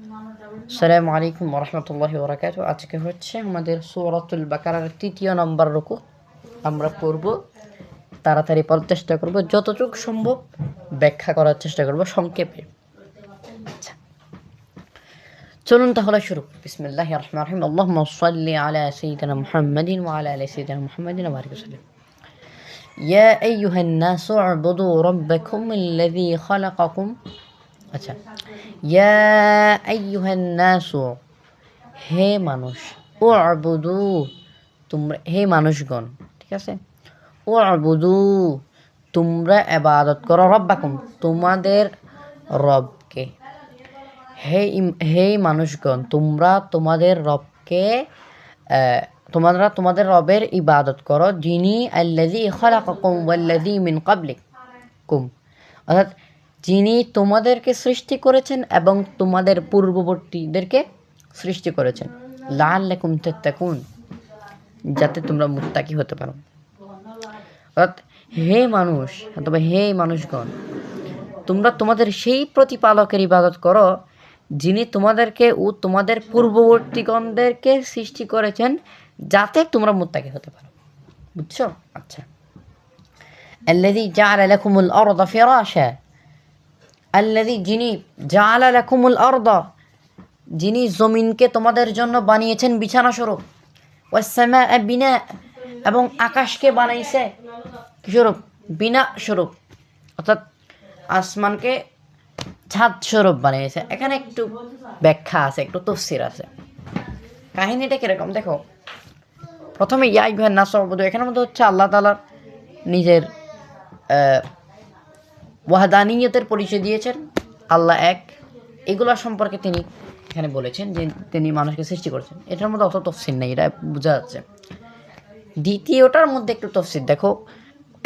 আসসালামু আলাইকুম ওয়া রাহমাতুল্লাহি ওয়া বারাকাতুহু। আজকে হচ্ছে আমাদের সূরাতুল বাকারার ৩য় নম্বর রুকু আমরা পড়ব। তাড়াতাড়ি পড়ার চেষ্টা করব, যতটুকু সম্ভব ব্যাখ্যা করার চেষ্টা করব সংক্ষেপে। আচ্ছা, চলুন তাহলে শুরু। বিসমিল্লাহির রহমানির রহিম। আল্লাহুম্মা সাল্লি আলা সাইয়্যিদিনা মুহাম্মাদিন ওয়া আলা আলি সাইয়্যিদিনা মুহাম্মাদিন ওয়া বারিক ওয়াসাল্লিম। ইয়া আইয়ুহান নাসু উ'বুদু রাব্বাকুমুল্লাযী খালাকাকুম। আচ্ছা, ইয়া আইয়ুহান নাসু, হে মানুষ, উ'বুদু, তোমরা, হে মানুষগণ, ঠিক আছে, উ'বুদু, তোমরা ইবাদত করো, রব্বাকুম, তোমাদের রবকে। হে মানুষগণ, তোমরা তোমাদের রবকে, তোমরা তোমাদের রবের ইবাদত করো, যিনি আল্লাযী খালাকাকুম ওয়াল্লাযী মিন ক্বাবলিকুম, অর্থাৎ যিনি তোমাদেরকে সৃষ্টি করেছেন এবং তোমাদের পূর্ববর্তীদেরকে সৃষ্টি করেছেন, লাআল্লাকুম তাত্তাকুন, যাতে তোমরা মুত্তাকি হতে পারো। অর্থাৎ হে মানুষ অথবা হে মানুষগণ, তোমরা তোমাদের সেই প্রতিপালকের ইবাদত করো যিনি তোমাদেরকে ও তোমাদের পূর্ববর্তীগণদেরকে সৃষ্টি করেছেন, যাতে তোমরা মুত্তাকি হতে পারো। বুঝছো? আচ্ছা, আল্লাযী জাআলা লাকুমুল আরদা ফিরাশা, আল্লাযী, যিনি, জাআলা লাকুমুল আরদা, যিনি জমিনকে তোমাদের জন্য বানিয়েছেন বিছানা স্বরূপ, ওয়াস সামাআ বিনা, এবং আকাশকে বানাইছে কি স্বরূপ? বিনা স্বরূপ, অর্থাৎ আসমানকে ছাদ স্বরূপ বানিয়েছে। এখানে একটু ব্যাখ্যা আছে, একটু তাফসীর আছে। কাহিনীটা কিরকম দেখো। প্রথমে ইয়া আইয়ুহান নাস উ'বুদু, এখানের মধ্যে হচ্ছে আল্লাহ তাআলার নিজের ওয়াহদানিয়তের পরিচয় দিয়েছেন, আল্লাহ এক, এগুলো সম্পর্কে তিনি এখানে বলেছেন যে তিনি মানুষকে সৃষ্টি করেছেন। এটার মধ্যে অত তফসিল নেই, এটা বোঝা যাচ্ছে। দ্বিতীয়টার মধ্যে একটু তফসিল দেখো,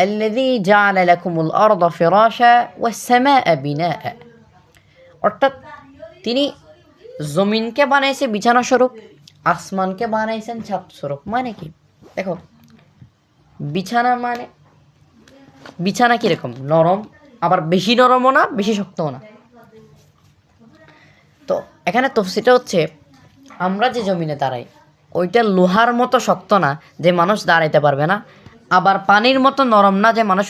আল্লাযী জাআলা লাকুমুল আরদা ফিরাশা ওয়াস সামাআ বিনাআ, অর্থাৎ তিনি জমিনকে বানাইছে বিছানা স্বরূপ, আসমানকে বানাইছেন ছাদ স্বরূপ। মানে কি দেখো, বিছানা মানে, বিছানা কিরকম? নরম, আবার বেশি নরমও না, বেশি শক্তও না। তো এখানে তফসিলটা হচ্ছে, আমরা যে জমিনে দাঁড়াই ওইটা লোহার মতো শক্ত না যে মানুষ দাঁড়াইতে পারবে না, আবার পানির মতো নরম না যে মানুষ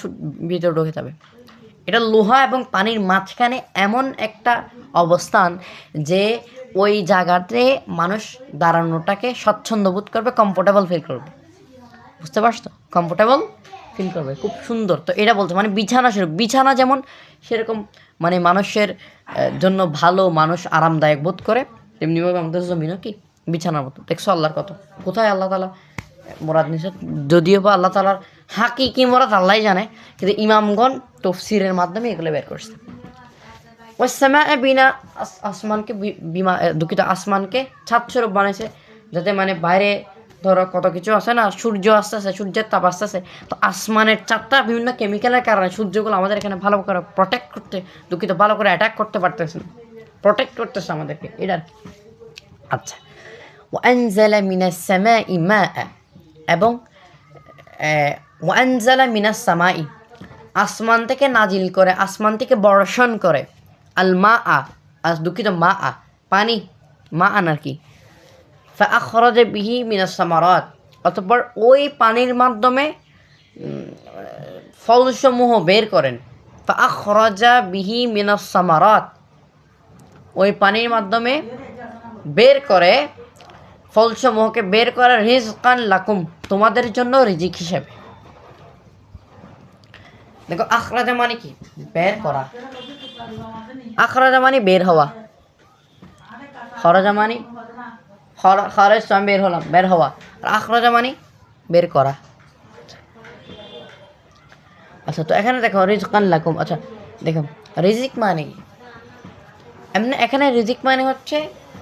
ভিতরে ঢুকে যাবে। এটা লোহা এবং পানির মাঝখানে এমন একটা অবস্থান যে ওই জায়গাতে মানুষ দাঁড়ানোটাকে স্বচ্ছন্দ বোধ করবে, কমফোর্টেবল ফিল করবে। বুঝতে পারছো? কমফোর্টেবল ফিল করবে, খুব সুন্দর। তো এটা বলছে মানে বিছানা স্বরূপ, বিছানা যেমন সেরকম মানে মানুষের জন্য ভালো, মানুষ আরামদায়ক বোধ করে, তেমনিভাবে আমাদের জমিনও কি বিছানার মতো। দেখছো আল্লাহর কত, কোথায় আল্লাহ তাআলা মোরাদ নিছে, যদিও বা আল্লাহ তাআলার হাকিকি মোরাদ আল্লাহই জানে, কিন্তু ইমামগণ তাফসীরের মাধ্যমে এগুলো বের করছে। ওয়াস সামাআ বিনা, আসমানকে দুঃখিত, আসমানকে ছাদ স্বরূপ বানাইছে, যাতে মানে বাইরে ধরো কত কিছু আছে না, সূর্য আসতেছে, সূর্যের তাপ আসতেছে, তো আসমানের চারটা বিভিন্ন কেমিক্যালের কারণে সূর্যগুলো আমাদের এখানে ভালো করে প্রোটেক্ট করতে, দুঃখিত, ভালো করে অ্যাটাক করতে পারতেছে না, প্রোটেক্ট করতেছে আমাদেরকে, এটা। আচ্ছা, ওয়ানজালা মিনাস সামাই মাআ, এবং ওয়ানজালা মিনাস সামাই, আসমান থেকে নাজিল করে, আসমান থেকে বর্ষণ করে, আল মা আ, দুঃখিত, মা আ, পানি, মা আন আর কি, ফাআখরাজা বিহি মিনাস সামারাত, অতঃপর ওই পানির মাধ্যমে ফলসমূহ বের করেন। ফাআখরাজা বিহি মিনাস সামারাত, ওই পানির মাধ্যমে বের করে, ফলসমূহকে বের করে, রিজকান লাকুম, তোমাদের জন্য রিজিক হিসেবে। দেখো, আখরাজা মানে কি? বের করা। আখরাজা মানে বের হওয়া, খরাজা মানে খরচ, আমি বের হলাম, বের হওয়া। আর আখরাজা মানে বের করা। আচ্ছা, তো এখানে দেখো রিজকান লাকুম। আচ্ছা দেখো, রিজিক মানে এমনি, এখানে রিজিক মানে হচ্ছে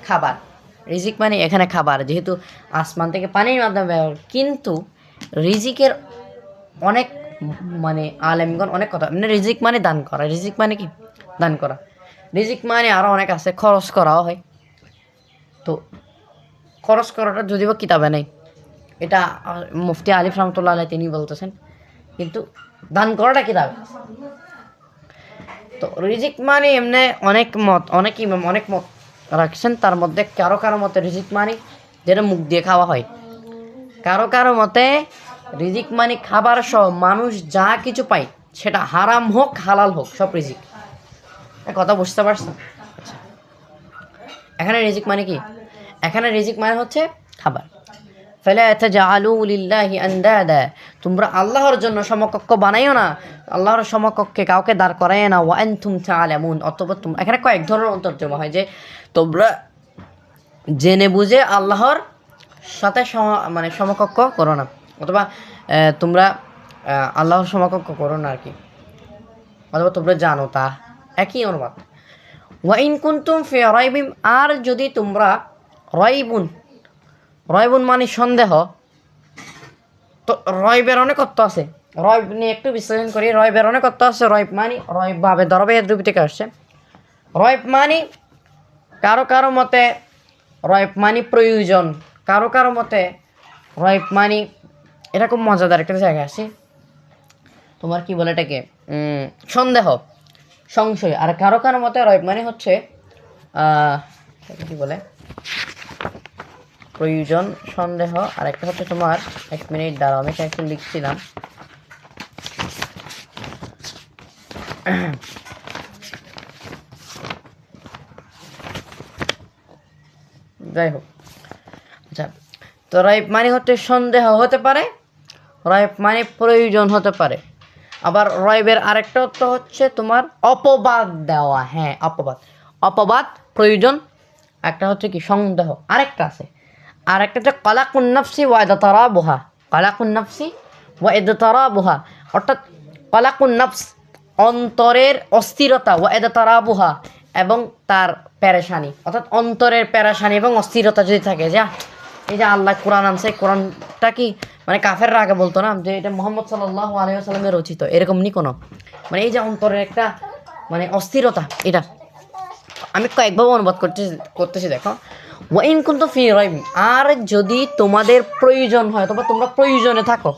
খাবার। রিজিক মানে এখানে খাবার, যেহেতু আসমান থেকে পানির মাধ্যমে ব্যবহার। কিন্তু রিজিকের অনেক মানে আলেমগণ অনেক কথা, মানে রিজিক মানে দান করা। রিজিক মানে কি? দান করা। রিজিক মানে আরও অনেক আছে, খরচ করাও হয়। তো খরচ করাটা যদিও কিতাবে নেই, এটা মুফতি আলিফ রহমতুল্লাহ আলাইহি তিনি বলতেছেন, কিন্তু দান করাটা কিতাবে। তো রিজিক মানে এমনি অনেক মত, অনেক ইমাম অনেক মত রাখছেন, তার মধ্যে কারো কারো মতে রিজিক মানে যেটা মুখ দিয়ে খাওয়া হয়, কারো কারো মতে রিজিক মানে খাবার সহ মানুষ যা কিছু পায় সেটা হারাম হোক হালাল হোক সব রিজিক। কথা বুঝতে পারছেন? আচ্ছা, এখানে রিজিক মানে কি? এখানে রিজিক মানে হচ্ছে খাবার। ফালা তাজআলু লিল্লাহি আনদাদা, তোমরা আল্লাহর জন্য সমকক্ষ বানাইও না, আল্লাহর সমকক্ষে কাউকে দাঁড় করাইও না। ওয়া আনতুম তাআলামুন, অথবা তোমরা, এখানে কয়েক ধরনের অন্তর্জমা হয় যে তোমরা জেনে বুঝে আল্লাহর সাথে মানে সমকক্ষ করো না, অথবা তোমরা আল্লাহর সমকক্ষ করো না আর কি, অথবা তোমরা জানো তা, একই অনুবাদ। ওয়াইন কুনতুম ফি রাইবিন, আর যদি তোমরা রাইবুন, রাইবুন মানে সন্দেহ, তো রয়বের অনেক অর্থ আছে, রয়ব নিয়ে একটু বিশ্লেষণ করি। রয়বের অনেক অর্থ আছে। রয়ব মানে রয়ব ভাবে ধরবে এর রূপ থেকে আসছে। রয়ব মানে কারো কারো মতে রয়ব মানে প্রয়োজন, কারো কারো মতে রয়ব মানে এরকম মজাদার একটা জায়গা আছে, তোমার কি বলে এটাকে, সন্দেহ, সংশয়। আর কারো কারো মতে রয়ব মানে হচ্ছে কি বলে, প্রয়োজন, সন্দেহ। আর একটা হচ্ছে তোমার, 1 মিনিট দাঁড়াও, আমি একটু লিখছিলাম। যাই হোক, আচ্ছা, তো রাইব মানে হচ্ছে সন্দেহ হতে পারে, রাইব মানে প্রয়োজন হতে পারে। আবার রাইবের আরেকটা অর্থ হচ্ছে তোমার অপবাদ দেওয়া। হ্যাঁ, অপবাদ, অপবাদ, প্রয়োজন। একটা হচ্ছে কি সন্দেহ, আরেকটা আছে, আরেকটা হচ্ছে কালাকুন নাফসি ওয়া ইদতারাবুহা, কালাকুন নাফসি ওয়া ইদতারাবুহা, অর্থাৎ কালাকুন নাফস অন্তরের অস্থিরতা, ওয়া ইদতারাবুহা এবং তার পেরেশানি, অর্থাৎ অন্তরের পেরেশানি এবং অস্থিরতা যদি থাকে। যা এই যে আল্লাহ কোরআন আনছে, কোরআনটা কি মানে কাফেররা আগে বলতো না যে এটা মুহাম্মদ সাল্লাল্লাহু আলাইহি ওয়াসাল্লামের রচিত, এরকম নি কোনো, মানে এই যে অন্তরের একটা মানে অস্থিরতা, এটা আমি কয়েকভাবে অনুবাদ করতেছি দেখো। ওয়াইন কুনতুম ফি রাইব, আর যদি তোমাদের প্রয়োজন হয়, অথবা তোমরা প্রয়োজনে থাকো,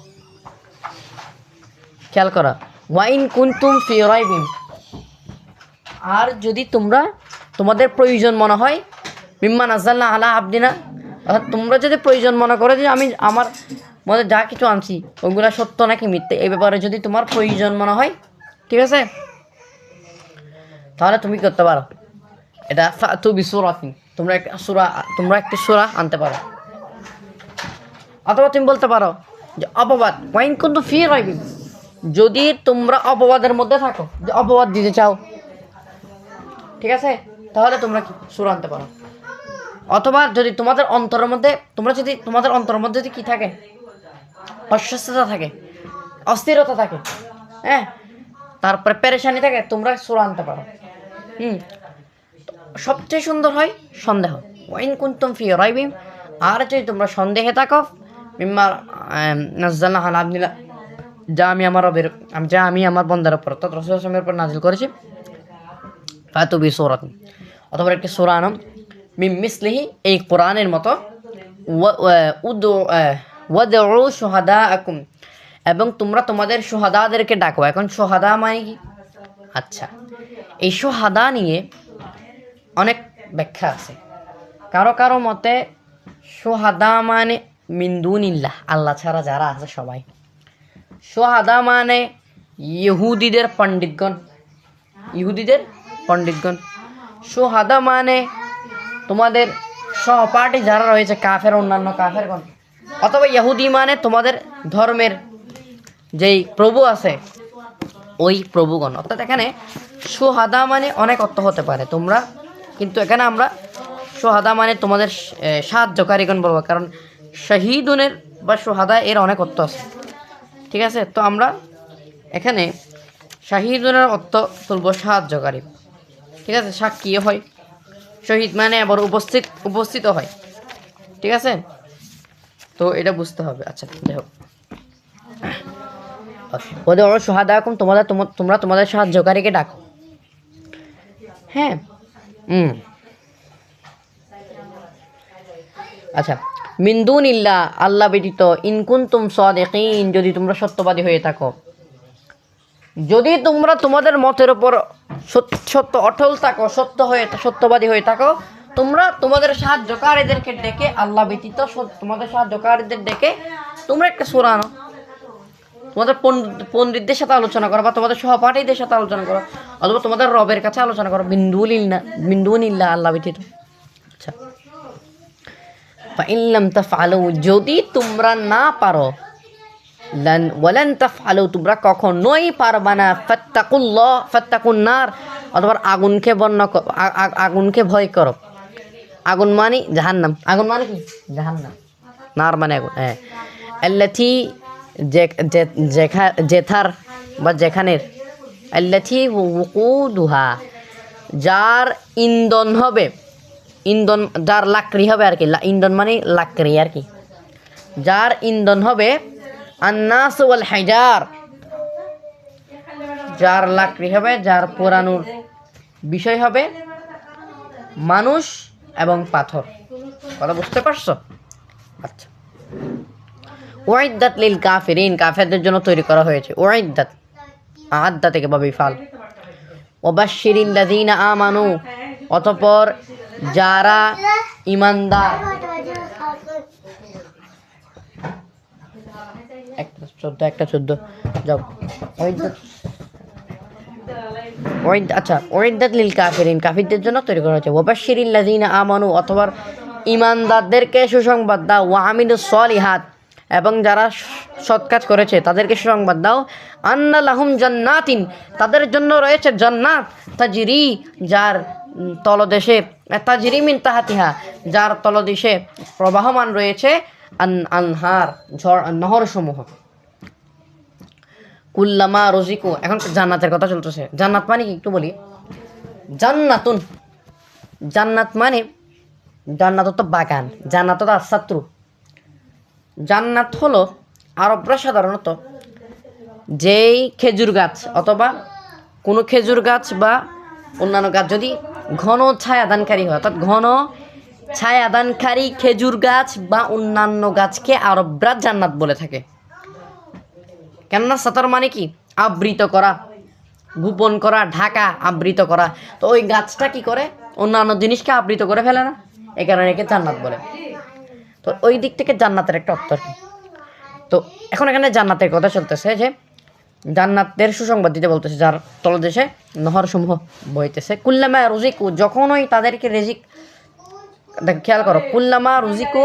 খেয়াল করা, ওয়াইন কুনতুম ফি রাইবিন, আর যদি তোমরা তোমাদের প্রয়োজন মনে হয়, মিম্মা নাযালনা আলা আবদিনা, অর্থাৎ তোমরা যদি প্রয়োজন মনে করো যে আমি আমার মধ্যে যা কিছু আনছি ওইগুলো সত্য নাকি মিথ্যে, এই ব্যাপারে যদি তোমার প্রয়োজন মনে হয়, ঠিক আছে, তাহলে তুমি করতে পারো এটা, ফাতু বিসূরাতিন, তোমরা একটা সূরা আনতে পারো। অথবা তুমি বলতে পারো যে অপবাদ, ওয়াইন কুনতুম ফি রাইবিন, যদি তোমরা অপবাদের মধ্যে থাকো, যে অপবাদ দিতে চাও, ঠিক আছে, তাহলে তোমরা কি সূরা আনতে পারো। অথবা যদি তোমাদের অন্তরের মধ্যে, তোমাদের অন্তরের মধ্যে যদি কি থাকে, অস্বস্থতা থাকে, অস্থিরতা থাকে, হ্যাঁ, তারপরে পেরেশানি থাকে, তোমরা সূরা আনতে পারো। সবচেয়ে সুন্দর হয় সন্দেহ, ওয়াইন কুনতুম ফি রাইবিন, আর যদি তোমরা সন্দেহে থাকো, মিম্মা নাযালনা আলা আবদিনা, যা আমি আমার বান্দার উপর অর্থাৎ রাসূল সাল্লাল্লাহু আলাইহি ওয়াসাল্লামের উপর নাযিল করেছি, ফাতু বিসূরাতিন, অথবা একটা সূরা আনো, মিন মিসলিহি, এই কোরআনের মতো, ওয়াদউ শুহাদাআকুম, এবং তোমরা তোমাদের শুহাদাদেরকে ডাকো। এখন শুহাদা মানে কি? আচ্ছা, এই শুহাদা নিয়ে অনেক ব্যাখ্যা আছে। কারো কারো মতে শুহাদা মানে মিন দুনিল্লাহ, আল্লাহ ছাড়া যারা আছে সবাই। শুহাদা মানে ইহুদিদের পণ্ডিতগণ। শুহাদা মানে তোমাদের সহপাঠী যারা রয়েছে, কাফের, অন্যান্য কাফেরগণ। অথবা ইহুদি মানে তোমাদের ধর্মের যেই প্রভু আছে ওই প্রভুগণ। অর্থাৎ এখানে শুহাদা মানে অনেক অর্থ হতে পারে, তোমরা কিন্তু এখানে আমরা শুহাদা মানে তোমাদের সাহায্যকারীগণ বলবো, কারণ শহীদুনের বা শুহাদা এর অনেক অর্থ আছে, ঠিক আছে। তো আমরা এখানে শাহিদুনের অর্থ তুলব সাহায্যকারী, ঠিক আছে। সাক্ষীও হয়, শহীদ মানে আবার উপস্থিত হয়, ঠিক আছে। তো এটা বুঝতে হবে। আচ্ছা, যাই হোক, ওদের শুহাদাকুম, তোমরা তোমাদের সাহায্যকারীকে ডাকো। হ্যাঁ, আচ্ছা, মিন দুনিল্লাহ, আল্লাহ ব্যতীত, ইন কুনতুম সাদিকিন, যদি তোমরা সত্যবাদী হয়ে থাকো, যদি তোমরা তোমাদের মতের উপর সত্য অটল থাকো, সত্যবাদী হয়ে থাকো, তোমরা তোমাদের সাহায্যকারীদেরকে ডেকে, আল্লাহ ব্যতীত তোমাদের সাহায্যকারীদের ডেকে তোমরা একটা সূরা আনো, তোমাদের পণ্ডিতদের সাথে আলোচনা করো বা তোমাদের সহপাঠীদের সাথে আলোচনা করো, অথবা তোমাদের রবের কাছে আলোচনা করো, বিন্দুনিল্লাহ আল্লাহ ব্যতীত। আচ্ছা, ফাইন লাম তাফআলু, যদি তোমরা না পারো, ওয়ালান তাফআলু, তোমরা কখনোই পারবা না, ফাত্তাকুন নার, অথবা আগুনকে ভয় করো। আগুন মানে জাহান্নাম, আগুন মানে কি জাহান্নাম, নার মানে আগুন। হ্যাঁ, আল্লাতি যেথার বা যেখানের, আল্লাতি ওকুদুহা, যার ইন্ধন হবে, ইন্ধন যার লাকড়ি হবে আর কি, ইন্ধন মানে লাকড়ি আর কি, যার ইন্ধন হবে আন্নাস ওয়াল হাজার, যার লাকড়ি হবে, যার পোড়ানোর বিষয় হবে মানুষ এবং পাথর। কথা বুঝতে পারছো? আচ্ছা, উইদ্দাত লিল কাফিরিন, কাফেরদের জন্য তৈরি করা হয়েছে। উইদ্দাত আদ্দা থেকে বা বিফাল। ওয়াবাশশিরিল লাযিনা আমানু, অতঃপর যারা ঈমানদার, একটা 14 যাও। আচ্ছা, উইদ্দাত লিল কাফিরিন, কাফিরদের জন্য তৈরি করা হয়েছে। ওয়াবাশশিরিল লাযিনা আমানু, অথবা ঈমানদারদেরকে সুসংবাদ দাও। ওয়া আমিলুস সলিহাত, এবং যারা সৎ কাজ করেছে তাদেরকে সুসংবাদ দাও। আন্না লাহুম জান্নাতিন, তাদের জন্য রয়েছে জান্নাত, তাজরি, যার তলদেশে, তাজরি মিন তাহতিহা, যার তলদেশে প্রবাহমান রয়েছে আনহার, নহর সমূহ। কুল্লামা রুজিকু, এখন জান্নাতের কথা চলতেছে। জান্নাত মানে কি একটু বলি। জান্নাতুন, জান্নাত মানে, জান্নাত তো বাগান, জান্নাত তো শত্রু। জান্নাত হলো আরবরা সাধারণত যেই খেজুর গাছ অথবা কোনো খেজুর গাছ বা অন্যান্য গাছ যদি ঘন ছায়াদানকারী হয়, অর্থাৎ ঘন ছায়াদানকারী খেজুর গাছ বা অন্যান্য গাছকে আরবরা জান্নাত বলে থাকে। কেননা সাতার মানে কি আবৃত করা, গোপন করা, ঢাকা, আবৃত করা। তো ওই গাছটা কি করে অন্যান্য জিনিসকে আবৃত করে ফেলে না, এই কারণে একে জান্নাত বলে। তো ওই দিক থেকে জান্নাতের একটা অর্থ। তো এখন এখানে জান্নাতের কথা চলতেছে, যে জান্নাতের সুসংবাদ দিতে বলতেছে, যার তলদেশে নহর সমূহ বইতেছে। কুল্লামা রুজিকু, যখনই তাদেরকে রিজিক, দেখো খেয়াল করো, কুল্লামা রুজিকু,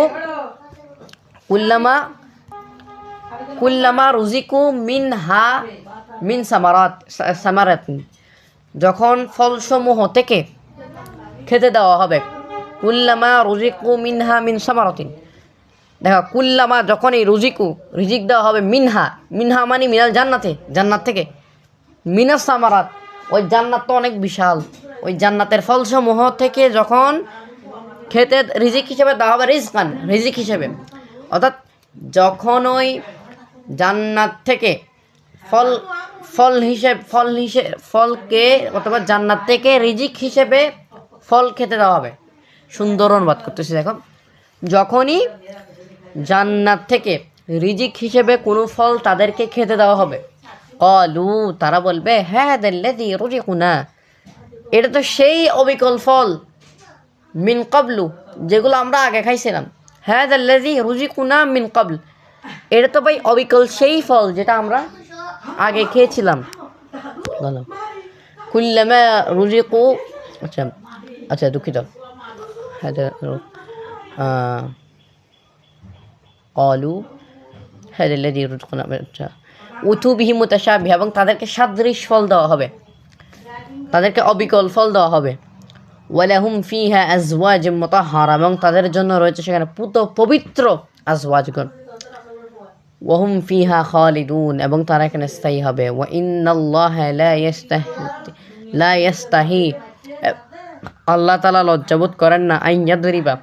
কুল্লামা রুজিকু মিন সামারাত, যখন ফলসমূহ থেকে খেতে দেওয়া হবে। কুল্লামা রুজিকু মিনহা মিন সামারাতিন, দেখো কুল্লামা যখনই রিজিক দেওয়া হবে, মিনহা মানে মিনাল জান্নাতে, জান্নাত থেকে, মিনাস সামারাত, ওই জান্নাত তো অনেক বিশাল, ওই জান্নাতের ফলসমূহ থেকে যখন খেতে রিজিক হিসেবে দেওয়া হবে, রিজিক হিসেবে, অর্থাৎ যখন ওই জান্নাত থেকে ফলকে অথবা জান্নাত থেকে রিজিক হিসেবে ফল খেতে দেওয়া হবে। সুন্দর অনুবাদ করতেছি, দেখো, যখনই জান্নাত থেকে রিজিক হিসেবে কোনো ফল তাদেরকে খেতে দেওয়া হবে, ক্বালু, তারা বলবে, হাযাল্লাযী রুজিকুনা, এটা তো সেই অবিকল ফল, মিন ক্বাবলু, যেগুলো আমরা আগে খাইছিলাম। হাযাল্লাযী রুজিকুনা মিন ক্বাবল, এটা তো ভাই অবিকল সেই ফল যেটা আমরা আগে খেয়েছিলাম। কুল্লামা রুজিকু, আচ্ছা দুঃখিত, ক্বালু হাযাল্লাযী রুজিকুনা, উতু বিহি মুতাশাবিহা, এবং তাদেরকে সাদৃশ ফল দেওয়া হবে, তাদেরকে অবিকল ফল দেওয়া হবে। ওয়ালাহুম ফিহা আজওয়াজুম মুতাহহারা, এবং তাদের জন্য রয়েছে সেখানে পবিত্র আজওয়াজগণ। ওয়াহুম ফিহা খালিদুন, এবং তারা এখানে স্থায়ী হবে। ওয়া ইন্নাল্লাহা লা ইয়াস্তাহি, আল্লাহ তাআলা লজ্জাবোধ করেন না, আন ইয়াদরিবা,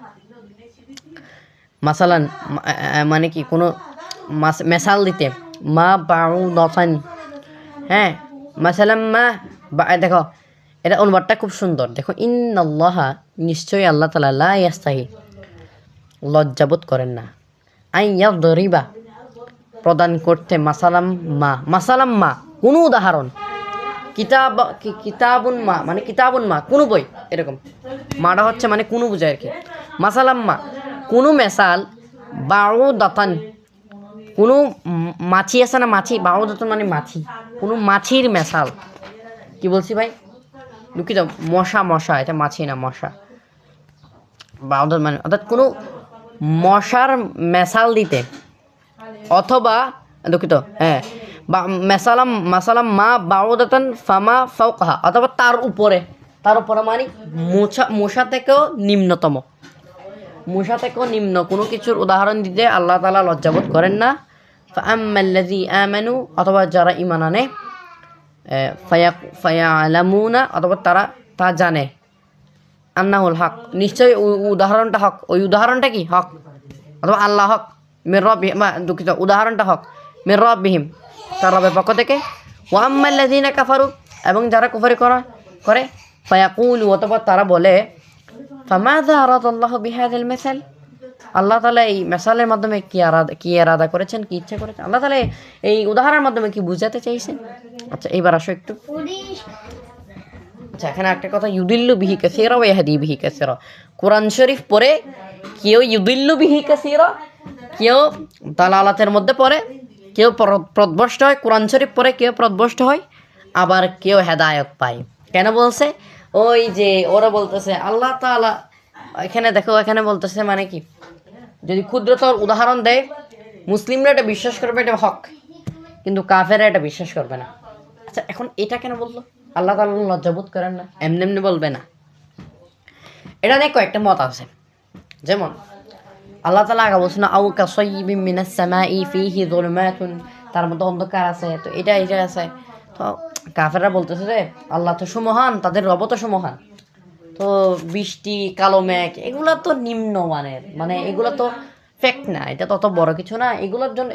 মাসালান মানে কি কোনো মেসাল দিতে, মা বাউদাতান, হ্যাঁ, মাসালাম মা, দেখো এটা অনুবাদটা খুব সুন্দর। দেখো, ইন্নাল্লাহা, নিশ্চয়ই আল্লাহ তাআলা, লা ইয়াস্তাহি, লজ্জাবোধ করেন না, আন ইয়াদরিবা, প্রদান করতে, মাসালাম মা, কোনো উদাহরণ, কিতাবুন মা মানে কিতাবুন মা কোনো বই, এরকম মাটা হচ্ছে মানে কোনো বোঝায় আর কি। মাসালাম মা কোনো মেসাল, বাউদাতান কোনো মাছি আছে না, মাছি, বাউদাতান মানে মাছি, কোনো মাছির মেসাল। কি বলছি ভাই, দুঃখিত, মশা, এটা মাছি না, মশা। বাউদাত মানে অর্থাৎ কোনো মশার মেসাল দিতে, অথবা দুঃখিত, হ্যাঁ, বা মাসালাম মা বাউদাতান ফামা ফাওকাহা, অথবা তার উপরে মানে মশা থেকেও নিম্নতম, মশা থেকেও নিম্ন কোনো কিছুর উদাহরণ দিতে আল্লাহ তাআলা লজ্জাবোধ করেন না। ফাআম্মাল্লাযী আমানু, অথবা যারা ঈমান আনে, ফায়ালামুনা, অথবা তারা তা জানে, আন্নাহুল হক, নিশ্চয়ই উদাহরণটা হক, ওই উদাহরণটা কি হক, অথবা আল্লাহ হক, মির রাব্বিহিম, দুঃখিত, উদাহরণটা হক মির রাব্বিহিম, তার রবের পক্ষ থেকে। ওয়া আম্মাল্লাযীনা কাফারু, এবং যারা কুফরি করে, ফায়াকুলু, অথবা তারা বলে, ফামাযা আরাদাল্লাহু বিহাযাল মাসাল, আল্লাহ তাআলা এই মেসালের মাধ্যমে কি এরাদা করেছেন, কি ইচ্ছা করেছেন, আল্লাহ তাআলা এই উদাহরণের মাধ্যমে কি বুঝাতে চাইছেন। আচ্ছা, এইবার আসো একটু। আচ্ছা, এখানে একটা কথা, ইউদিল্লু বিহি কাসীরা ওয়া ইয়াহদি বিহি কাসীরা, কোরআন শরীফ পড়ে কেউ ইউদিল্লু বিহি কাসীরা, কেউ দালালাতের মধ্যে পড়ে, কেউ পথভ্রষ্ট হয়, কোরআন শরীফ পড়ে কেউ পথভ্রষ্ট হয়, আবার কেউ হেদায়েত পায়। কেন বলছে, ওই যে ওরা বলতেছে আল্লাহ তাআলা, এখানে দেখো, এখানে বলতেছে মানে কি, যদি ক্ষুদ্রতর উদাহরণ দেয়, মুসলিমরা এটা বিশ্বাস করবে, এটা হক, কিন্তু কাফেররা এটা বিশ্বাস করবে না। আচ্ছা, এখন এটা কেন বললো, আল্লাহ তাআলা লজ্জাবোধ করেন না, এমনি বলবে না। এটা নিয়ে কয়েকটা মত আছে, যেমন আল্লাহ তাআলা আগে বলছেন আও কাসাইয়্যিবিন মিনাস সামাই ফীহি যুলুমাতুন, তার মধ্যে অন্ধকার আছে, তো এটা আছে। তো কাফেররা বলতেছে যে আল্লাহ তো সুমহান, তাদের রব তো সুমহান, তো বৃষ্টি, কালো মেঘ, এগুলো তো নিম্ন মানের, মানে এগুলো তো ফ্যাক্ট না, এটা তত বড় কিছু না, এগুলোর জন্য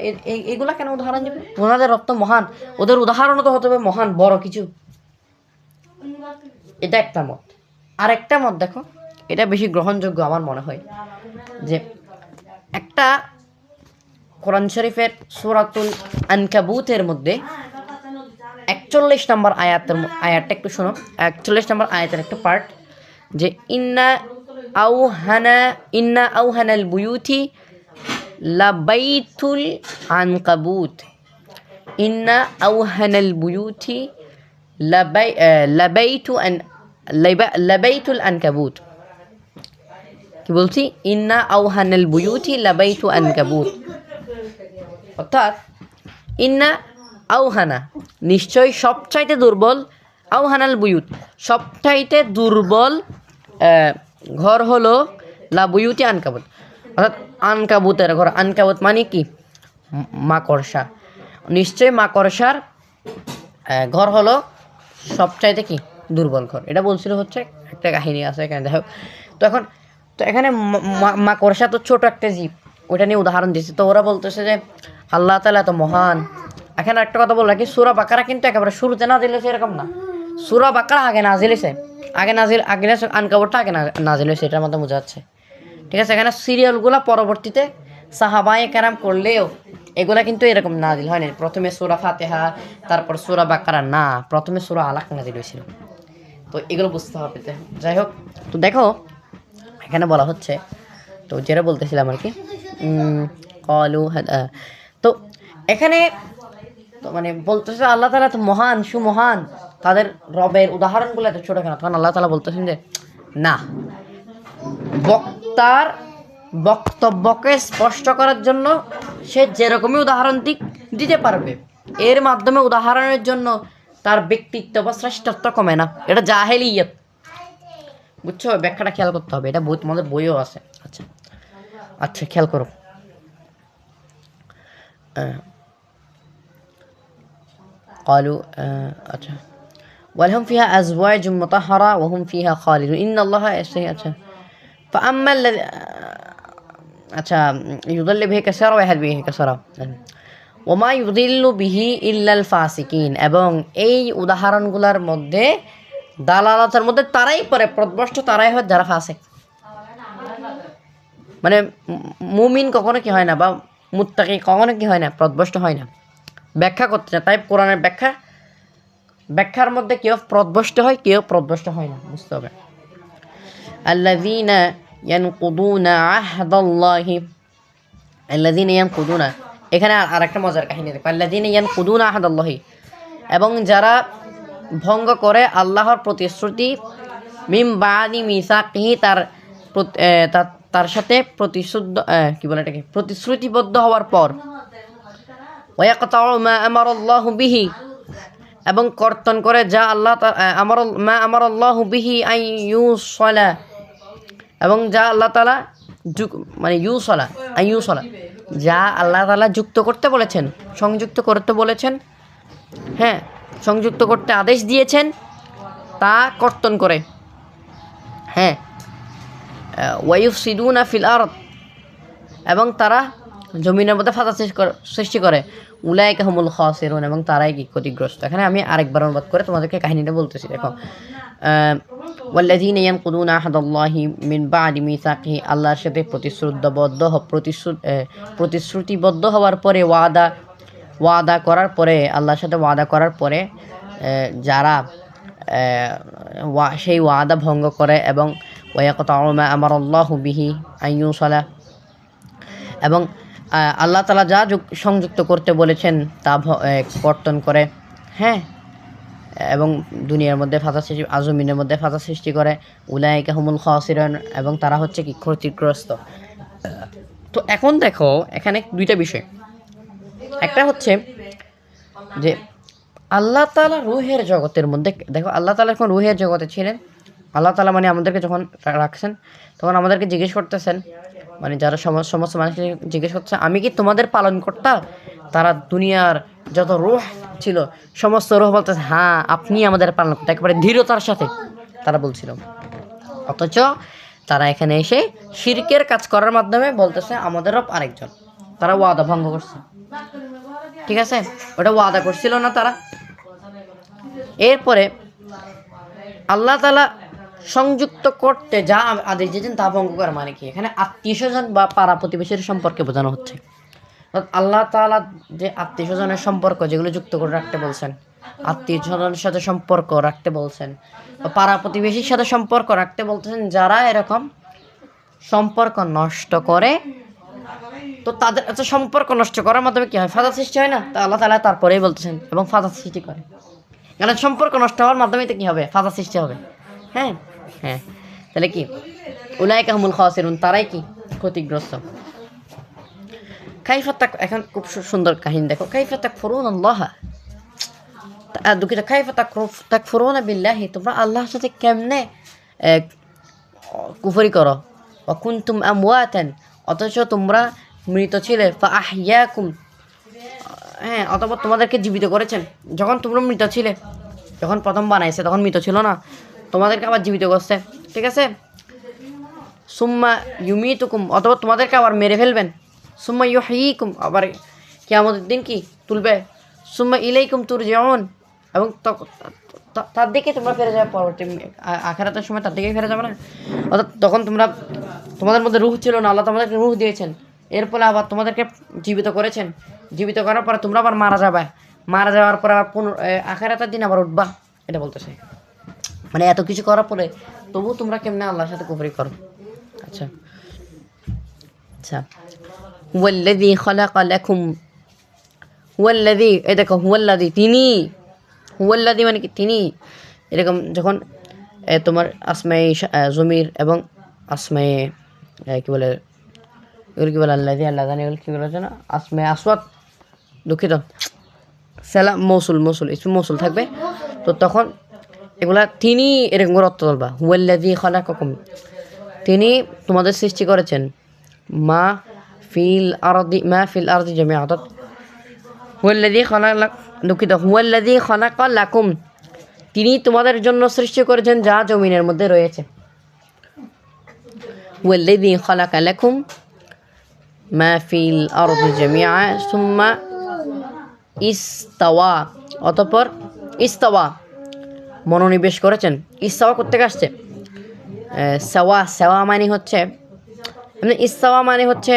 এগুলা কেন উদাহরণ দেবে, ওনাদের রব তো মহান, ওদের উদাহরণও তো হতে হবে মহান বড় কিছু। এটা একটা মত। আর একটা মত দেখো, এটা বেশি গ্রহণযোগ্য আমার মনে হয়, যে একটা কোরআন শরীফের সূরাতুল আনকাবুতের মধ্যে 41 নম্বর আয়াতটা একটু শোনো, 41 নম্বর আয়াতের একটা পার্ট, যে ইন্না আউহানাল বুয়ুতি লাবাইতুল আনকাবুত, ইন্না আউহানাল বুয়ুতি লাবাইতুল আনকাবুত। কি বলছি, ইন্না আউহানাল বুয়ুতি লাবাইতু আনকাবুত, অর্থাৎ ইন্না আউহানা, নিশ্চয়ই সবচাইতে দুর্বল, আউহানাল বুয়ুত, সবচাইতে দুর্বল ঘর হলো লা বুয়ুতি আনকাবুত, অর্থাৎ আনকাবুতের ঘর। আনকাবুত মানে কি, মাকড়সা, নিশ্চয়ই মাকড়সার ঘর হলো সবচাইতে কি দুর্বল ঘর। এটা বলছিল হচ্ছে একটা কাহিনী আছে এখানে, দেখো। তো এখানে মাকড়সা তো ছোট একটা জীব, ওইটা নিয়ে উদাহরণ দিচ্ছে। তো ওরা বলতেছে যে আল্লাহ তাআলা এত মহান। এখানে একটা কথা বললাম কি, সূরা বাকারা কিন্তু একেবারে শুরুতে নাজিল হয়েছে এরকম না, সূরা বাকারা আগে নাজিল হয়েছে, আগে আনকাবুতটা আগে নাজিল হয়েছে, এটার মধ্যে বোঝা যাচ্ছে। ঠিক আছে, এখানে সিরিয়ালগুলো পরবর্তীতে সাহাবায়ে কেরাম করলেও এগুলা কিন্তু এরকম নাজিল হয়নি, প্রথমে সূরা ফাতিহা, তারপর সূরা বাকারা না, প্রথমে সূরা আলাক নাজিল হয়েছিল। তো এগুলো বুঝতে হবে। যাই হোক, তো দেখো এখানে বলা হচ্ছে, তো যেটা বলতেছিলাম আর কি, তো এখানে তো মানে বলতেছে আল্লাহ তাআলা তো মহান, সুমহান, তাদের রবের উদাহরণগুলো এত ছোট কেন? তখন আল্লাহ তাআলা বলতেছেন যে না, বক্তার বক্তব্যকে স্পষ্ট করার জন্য সে যেরকমই উদাহরণ দিতে পারবে, এর মাধ্যমে উদাহরণের জন্য তার ব্যক্তিত্ব বা শ্রেষ্ঠত্ব কমে না। এটা জাহেলিয়ত, বুঝছো? ব্যাখ্যাটা খেয়াল করতে হবে, এটা তোমাদের বইও আছে। আচ্ছা আচ্ছা, খেয়াল করো। قالوا अच्छा ولهم فيها أزواج مطهرة وهم فيها خالدون إن الله يستحي अच्छा فأما الذي अच्छा يضل به كثيرا ويهدي به كثيرا ওমা ইউদিল্লু বিহি ইল্লাল ফাসিকিন, এবং এই উদাহরণগুলোর মধ্যে দালালাতের মধ্যে তারাই পড়ে, পথভ্রষ্ট তারাই হয় যারা ফাসিক। মানে মুমিন কখনো কি হয় না, বা মুত্তাকি কখনো কি হয় না, পথভ্রষ্ট হয় না। ব্যাখ্যা করতে চায়, তাই কোরআনের ব্যাখ্যা ব্যাখ্যার মধ্যে কেউ প্রদভষ্ট হয়, কেউ প্রদভষ্ট হয় না, বুঝতে হবে। আল্লাযীনা ইয়ানকুদুনা আহদাল্লাহি, আল্লাযীনা ইয়ানকুদুনা, এখানে আরেকটা মজার কাহিনী দেখো। আল্লাযীনা ইয়ানকুদুনা আহদাল্লাহি, এবং যারা ভঙ্গ করে আল্লাহর প্রতিশ্রুতি, মিন বাদি মিসাকিহি, তার সাথে প্রতিশ্রুতিবদ্ধ হওয়ার পর, ওয়ায়াকতাউ মা আমারাল্লাহু বিহি, এবং কর্তন করে যা আল্লাহ মা আমারাল্লাহু বিহি আন ইউসালা, এবং যা আল্লাহ তাআলা ইউসালা যা আল্লাহ তাআলা যুক্ত করতে বলেছেন, সংযুক্ত করতে বলেছেন, হ্যাঁ, সংযুক্ত করতে আদেশ দিয়েছেন, তা কর্তন করে। হ্যাঁ, ওয়ায়ুফসিদুনা ফিল আরদ, এবং তারা জমিনের মধ্যে ফাসাদ সৃষ্টি করে। উলাইকা হুমুল খাসিরুন, এবং তারাই কি ক্ষতিগ্রস্ত। এখানে আমি আরেকবার অনুবাদ করে তোমাদেরকে কাহিনীটা বলতেছি, দেখো। ওয়াল্লাযীনা ইয়ানকুদুনা আহদাল্লাহি মিন বাদি মিসাকিহি, আল্লাহর সাথে প্রতিশ্রুতিবদ্ধ হওয়ার পরে, ওয়াদা করার পরে, আল্লাহর সাথে ওয়াদা করার পরে যারা সেই ওয়াদা ভঙ্গ করে, এবং ওয়ায়াকতাউ মা আমারাল্লাহু বিহি আন ইউসালা, এবং আল্লাহ তাআলা যা সংযুক্ত করতে বলেছেন তা কর্তন করে, হ্যাঁ, এবং দুনিয়ার মধ্যে ফাসাদ সৃষ্টি, আজমিনের মধ্যে ফাসাদ সৃষ্টি করে। উলাইকা হুমুল খাসিরুন, এবং তারা হচ্ছে কি ক্ষতিগ্রস্ত। তো এখন দেখো, এখানে দুইটা বিষয়। একটা হচ্ছে যে আল্লাহ তাআলা রূহের জগতের মধ্যে, দেখো আল্লাহ তাআলা এখন রূহের জগতে ছিলেন। আল্লাহ তাআলা আমাদেরকে যখন রাখছেন, তখন আমাদেরকে জিজ্ঞেস করতেছেন, যারা সমস্ত মানুষকে জিজ্ঞেস করছে, আমি কি তোমাদের পালনকর্তা? তারা দুনিয়ার যত রূহ ছিল সমস্ত রূহ বলতেছে, হ্যাঁ আপনি আমাদের পালনকর্তা, একেবারে দৃঢ়তার সাথে তারা বলছিল। অথচ তারা এখানে এসে শিরকের কাজ করার মাধ্যমে বলতেছে আমাদের রব আরেকজন। তারা ওয়াদা ভঙ্গ করছে, ঠিক আছে, ওটা ওয়াদা করছিল না তারা। এরপরে আল্লাহ তাআলা সংযুক্ত করতে যা আদেশ দিয়েছেন তা ভঙ্গ করা মানে কি? এখানে আত্মীয় স্বজন বা পাড়া প্রতিবেশীর সম্পর্কে বোঝানো হচ্ছে। আল্লাহ তাআলা যে আত্মীয় স্বজনের সম্পর্ক যেগুলো যুক্ত করে রাখতে বলছেন, আত্মীয় স্বজনের সাথে সম্পর্ক রাখতে বলছেন, বা পাড়া প্রতিবেশীর সাথে সম্পর্ক রাখতে বলতেছেন, যারা এরকম সম্পর্ক নষ্ট করে, তো তাদের সম্পর্ক নষ্ট করার মাধ্যমে কি হয়? ফাসাদ সৃষ্টি হয় না? তা আল্লাহ তাআলা তারপরেই বলতেছেন, এবং ফাসাদ সৃষ্টি করে, কারণ সম্পর্ক নষ্ট হওয়ার মাধ্যমে তো কি হবে? ফাসাদ সৃষ্টি হবে। হ্যাঁ হ্যাঁ, তাহলে কি উলাইকা হুমুল খাসিরুন, তারাই কি ক্ষতিগ্রস্ত। এখন খুব সুন্দর কাহিনী দেখো। কাইফা তাকফুরুনাল্লাহ, দুঃখিত, কাইফা তাকফুরুনা বিল্লাহি, তোমরা আল্লাহর সাথে কেমনে কুফরি করো। ওয়া কুনতুম আমওয়াতান, অথচ তোমরা মৃত ছিলে। ফাআহইয়াকুম, হ্যাঁ, অথবা তোমাদেরকে জীবিত করেছেন। যখন তোমরা মৃত ছিলে, যখন প্রথম বানাইছে তখন মৃত ছিল না, তোমাদেরকে আবার জীবিত করছে, ঠিক আছে। সুম্মা ইউমিতুকুম, অথবা তোমাদেরকে আবার মেরে ফেলবেন। সুম্মা ইউহয়িকুম, আবার কিয়ামতের দিন কি তুলবে। সুম্মা ইলাইকুম তুরজাউন, এবং তার দিকে তোমরা ফিরে যাবে, পরবর্তী আখিরাতের সময় তার দিকেই ফিরে যাবে না। অর্থাৎ তখন তোমাদের মধ্যে রূহ ছিল না, আল্লাহ তোমাদেরকে রূহ দিয়েছেন, এরপরে আবার তোমাদেরকে জীবিত করেছেন। জীবিত করার পরে তোমরা আবার মারা যাবে, মারা যাওয়ার পর আবার আখিরাতের দিন আবার উঠবা, এটা বলতেছে। এত কিছু করার পরে তবু তোমরা কেমনে আল্লাহর সাথে কুফরি করো। আচ্ছা আচ্ছা, হুয়াল্লাযী খালাকা লাকুম, হুয়াল্লাযী, এই দেখো হুয়াল্লাযী, তিনি, হুয়াল্লাযী মানে কি তিনি। এরকম যখন তোমার আসমায়ে জমির এবং আসমায়ে কি বলে, এগুলো কি বলে, আল্লাযী, আল্লাহ জানে এগুলো কি বলে যেন, আসমায়ে আসওয়াত, দুঃখিত, সালাম মৌসুল ইসমে মৌসুল থাকবে, তো তখন এগুলা তিনি এরকম করে অর্থ বলবা। হুয়াল্লাযী খালাকাকুম, তিনি তোমাদের সৃষ্টি করেছেন। মা ফিল আরদি জামিআ, অর্থাৎ হুয়াল্লাযী খালাকা, দুঃখিত, হুয়াল্লাযী খালাকা লাকুম, তিনি তোমাদের জন্য সৃষ্টি করেছেন যা জমিনের মধ্যে রয়েছে। হুয়াল্লাযী খালাকা লাকুম মা ফিল আরদি জামিআ সুম্মা ইস্তাওয়া, অতঃপর ইস্তাওয়া মনোনিবেশ করেছেন। ইস্তাওয়া কোত্থেকে আসছে? সেওয়া মানে হচ্ছে, ইস্তাওয়া মানে হচ্ছে